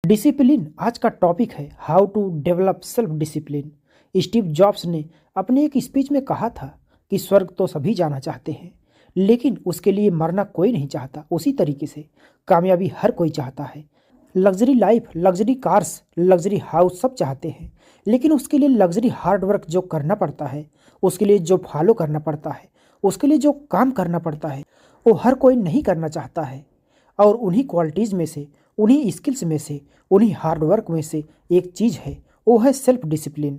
Discipline आज का topic है। How to develop self discipline. Steve Jobs ने अपने एक स्पीच में कहा था कि स्वर्ग तो सभी जाना चाहते हैं, लेकिन उसके लिए मरना कोई नहीं चाहता। उसी तरीके से कामयाबी हर कोई चाहता है। Luxury life, luxury cars, luxury house सब चाहते हैं, लेकिन उसके लिए लग्जरी हार्ड वर्क जो करना पड़ता है, उसके लिए जो फॉलो करना पड़ता है, उसके लिए जो काम करना पड़ता है, वो हर कोई नहीं करना चाहता है। और उन्हीं क्वालिटीज़ में से, उन्हीं स्किल्स में से, उन्हीं हार्ड वर्क में से एक चीज़ है, वो है सेल्फ डिसिप्लिन।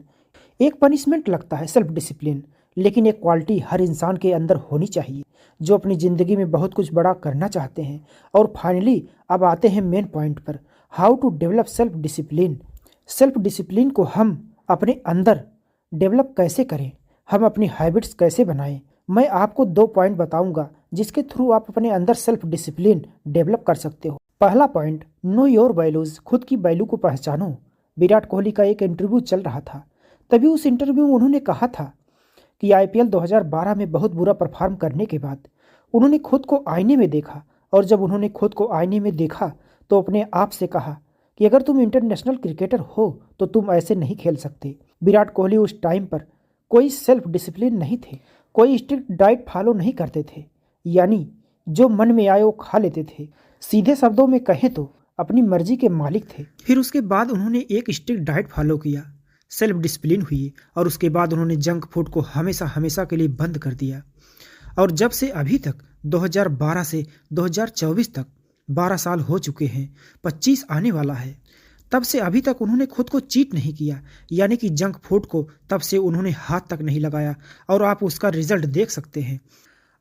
एक पनिशमेंट लगता है सेल्फ डिसिप्लिन, लेकिन एक क्वालिटी हर इंसान के अंदर होनी चाहिए जो अपनी ज़िंदगी में बहुत कुछ बड़ा करना चाहते हैं। और फाइनली अब आते हैं मेन पॉइंट पर, how to develop self discipline. Self discipline को हम अपने अंदर डेवलप कैसे करें, हम अपनी हैबिट्स कैसे बनाएं। मैं आपको 2 पॉइंट बताऊंगा जिसके थ्रू आप अपने अंदर सेल्फ डिसिप्लिन डेवलप कर सकते हो। पहला पॉइंट, नो योर वैल्यूज़। खुद की वैल्यू को पहचानो। विराट कोहली का एक इंटरव्यू चल रहा था, तभी उस इंटरव्यू में उन्होंने कहा था कि आईपीएल 2012 में बहुत बुरा परफॉर्म करने के बाद उन्होंने खुद को आईने में देखा, और जब उन्होंने खुद को आईने में देखा तो अपने आप से कहा कि अगर तुम इंटरनेशनल क्रिकेटर हो तो तुम ऐसे नहीं खेल सकते। विराट कोहली उस टाइम पर कोई सेल्फ डिसिप्लिन नहीं थे, कोई स्ट्रिक्ट डाइट फॉलो नहीं करते थे, यानी जो मन में आए वो खा लेते थे। सीधे शब्दों में कहें तो अपनी मर्जी के मालिक थे। फिर उसके बाद उन्होंने एक स्ट्रिक्ट डाइट फॉलो किया, सेल्फ डिसिप्लिन हुई, और उसके बाद उन्होंने जंक फूड को हमेशा हमेशा के लिए बंद कर दिया। और जब से अभी तक 2012 से 2024 तक 12 साल हो चुके हैं, 25 आने वाला है, तब से अभी तक उन्होंने खुद को चीट नहीं किया, यानी कि जंक फूड को तब से उन्होंने हाथ तक नहीं लगाया, और आप उसका रिजल्ट देख सकते हैं।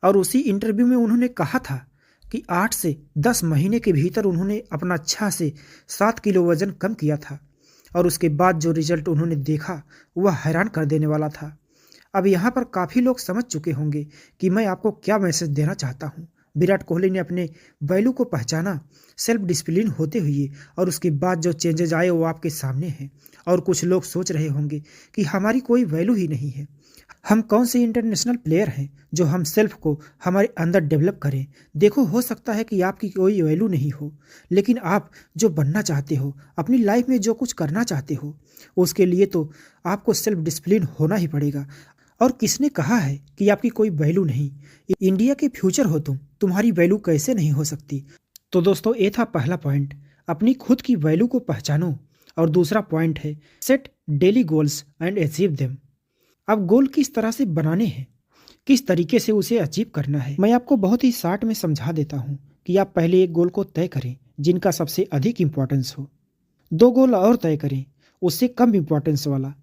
और उसी इंटरव्यू में उन्होंने कहा था कि 8 से 10 महीने के भीतर उन्होंने अपना 6 से 7 किलो वजन कम किया था, और उसके बाद जो रिजल्ट उन्होंने देखा वह हैरान कर देने वाला था। अब यहाँ पर काफ़ी लोग समझ चुके होंगे कि मैं आपको क्या मैसेज देना चाहता हूँ। विराट कोहली ने अपने वैल्यू को पहचाना सेल्फ डिसिप्लिन होते हुए, और उसके बाद जो चेंजेज आए वो आपके सामने हैं। और कुछ लोग सोच रहे होंगे कि हमारी कोई वैल्यू ही नहीं है, हम कौन से इंटरनेशनल प्लेयर हैं जो हम सेल्फ को हमारे अंदर डेवलप करें। देखो, हो सकता है कि आपकी कोई वैल्यू नहीं हो, लेकिन आप जो बनना चाहते हो, अपनी लाइफ में जो कुछ करना चाहते हो, उसके लिए तो आपको सेल्फ डिसिप्लिन होना ही पड़ेगा। और किसने कहा है कि आपकी कोई वैल्यू नहीं? इंडिया के फ्यूचर हो तुम, तुम्हारी वैल्यू कैसे नहीं हो सकती? तो दोस्तों, ये था पहला पॉइंट, अपनी खुद की वैल्यू को पहचानो। और दूसरा पॉइंट है, set daily goals and achieve them. अब गोल किस तरह से बनाने हैं, किस तरीके से उसे अचीव करना है, मैं आपको बहुत ही शॉर्ट में समझा देता हूँ कि आप पहले एक गोल को तय करें जिनका सबसे अधिक इम्पोर्टेंस हो, 2 गोल और तय करें उससे कम इम्पोर्टेंस वाला,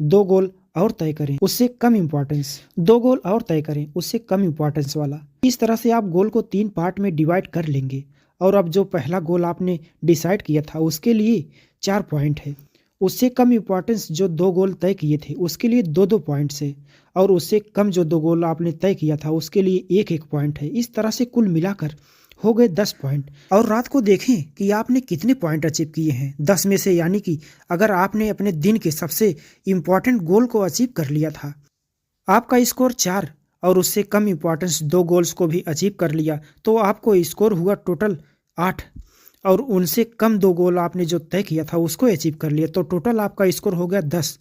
2 गोल और तय करें उससे कम इम्पोर्टेंस, 2 गोल और तय करें उससे कम इम्पोर्टेंस वाला। इस तरह से आप गोल को 3 पार्ट में डिवाइड कर लेंगे। और अब जो पहला गोल आपने डिसाइड किया था उसके लिए 4 पॉइंट है, उससे कम इम्पोर्टेंस जो 2 गोल तय किए थे उसके लिए 2-2 पॉइंट्स है, और उससे कम जो 2 गोल आपने तय किया था उसके लिए 1-1 पॉइंट है। इस तरह से कुल मिलाकर हो गए 10 पॉइंट। और रात को देखें कि आपने कितने पॉइंट अचीव किए हैं 10 में से, यानी कि अगर आपने अपने दिन के सबसे इम्पोर्टेंट गोल को अचीव कर लिया था, आपका स्कोर 4, और उससे कम इम्पोर्टेंस 2 गोल्स को भी अचीव कर लिया, तो आपको स्कोर हुआ टोटल 8, और उनसे कम 2 गोल आपने जो तय किया था उसको अचीव कर लिया, तो टोटल आपका स्कोर हो गया 10।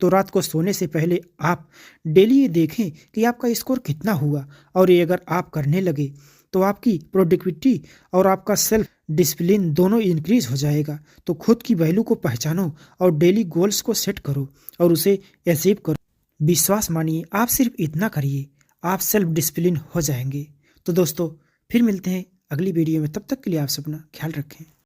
तो रात को सोने से पहले आप डेली ये देखें कि आपका स्कोर कितना हुआ, और ये अगर आप करने लगे तो आपकी प्रोडक्टिविटी और आपका सेल्फ डिसिप्लिन दोनों इंक्रीज हो जाएगा। तो खुद की वैल्यू को पहचानो और डेली गोल्स को सेट करो और उसे अचीव करो। विश्वास मानिए, आप सिर्फ इतना करिए, आप सेल्फ डिसिप्लिन हो जाएंगे। तो दोस्तों, फिर मिलते हैं अगली वीडियो में, तब तक के लिए आप अपना ख्याल रखें।